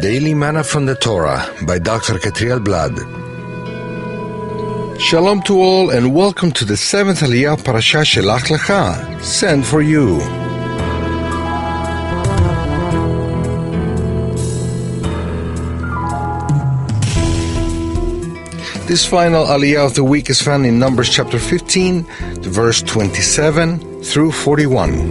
Daily Manna from the Torah by Dr. Ketriel Blad. Shalom to all and welcome to the 7th Aliyah Parasha Shelach Lecha, sent for you. This final Aliyah of the week is found in Numbers chapter 15, verse 27 through 41.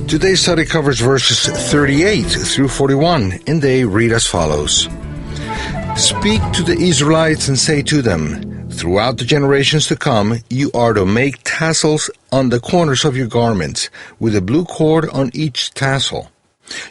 Today's study covers verses 38 through 41, and they read as follows. Speak to the Israelites and say to them, throughout the generations to come, you are to make tassels on the corners of your garments, with a blue cord on each tassel.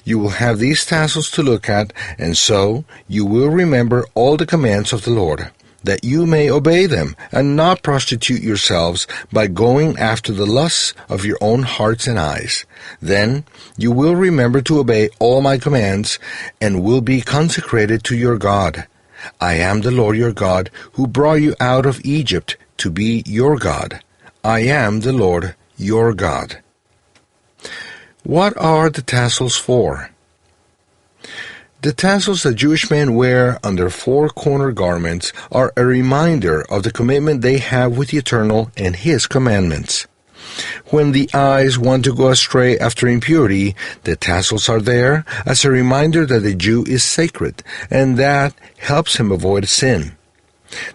You will have these tassels to look at, and so you will remember all the commands of the Lord, that you may obey them, and not prostitute yourselves by going after the lusts of your own hearts and eyes. Then you will remember to obey all my commands, and will be consecrated to your God. I am the Lord your God, who brought you out of Egypt to be your God. I am the Lord your God. What are the tassels for? The tassels that Jewish men wear on their four-corner garments are a reminder of the commitment they have with the Eternal and His commandments. When the eyes want to go astray after impurity, the tassels are there as a reminder that the Jew is sacred, and that helps him avoid sin.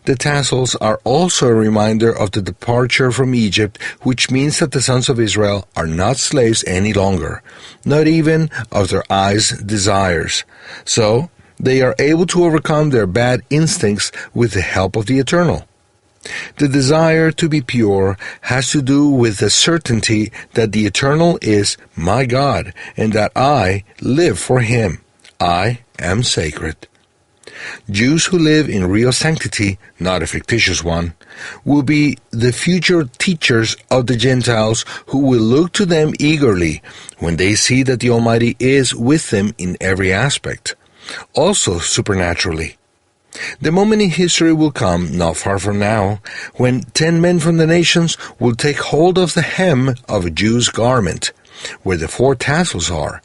The tassels are also a reminder of the departure from Egypt, which means that the sons of Israel are not slaves any longer, not even of their eyes' desires. So, they are able to overcome their bad instincts with the help of the Eternal. The desire to be pure has to do with the certainty that the Eternal is my God, and that I live for Him. I am sacred. Jews who live in real sanctity, not a fictitious one, will be the future teachers of the Gentiles who will look to them eagerly when they see that the Almighty is with them in every aspect, also supernaturally. The moment in history will come, not far from now, when 10 men from the nations will take hold of the hem of a Jew's garment, where the 4 tassels are,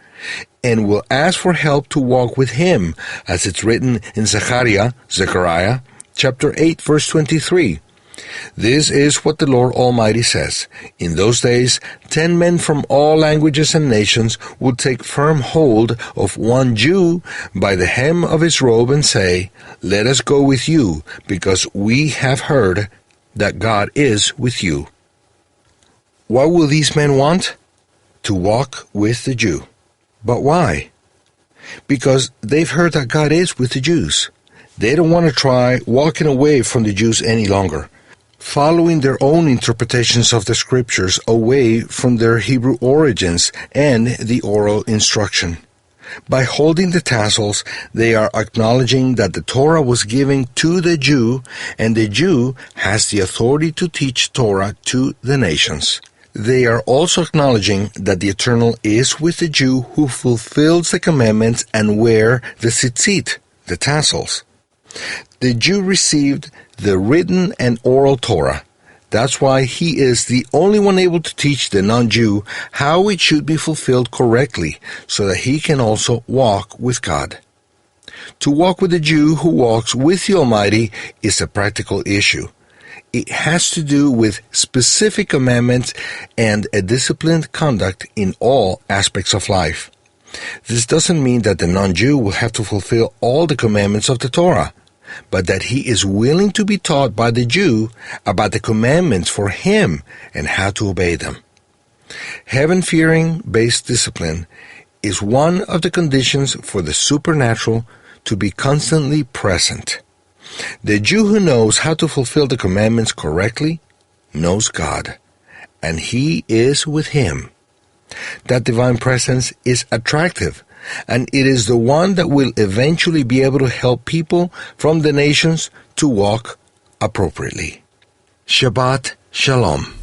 and will ask for help to walk with him, as it's written in Zechariah, chapter 8, verse 23. This is what the Lord Almighty says. In those days, 10 men from all languages and nations will take firm hold of one Jew by the hem of his robe and say, let us go with you, because we have heard that God is with you. What will these men want? To walk with the Jew. But why? Because they've heard that God is with the Jews. They don't want to try walking away from the Jews any longer, following their own interpretations of the Scriptures away from their Hebrew origins and the oral instruction. By holding the tassels, they are acknowledging that the Torah was given to the Jew, and the Jew has the authority to teach Torah to the nations. They are also acknowledging that the Eternal is with the Jew who fulfills the commandments and wear the tzitzit, the tassels. The Jew received the written and oral Torah. That's why he is the only one able to teach the non-Jew how it should be fulfilled correctly, so that he can also walk with God. To walk with the Jew who walks with the Almighty is a practical issue. It has to do with specific commandments and a disciplined conduct in all aspects of life. This doesn't mean that the non-Jew will have to fulfill all the commandments of the Torah, but that he is willing to be taught by the Jew about the commandments for him and how to obey them. Heaven-fearing based discipline is one of the conditions for the supernatural to be constantly present. The Jew who knows how to fulfill the commandments correctly knows God, and He is with him. That divine presence is attractive, and it is the one that will eventually be able to help people from the nations to walk appropriately. Shabbat Shalom.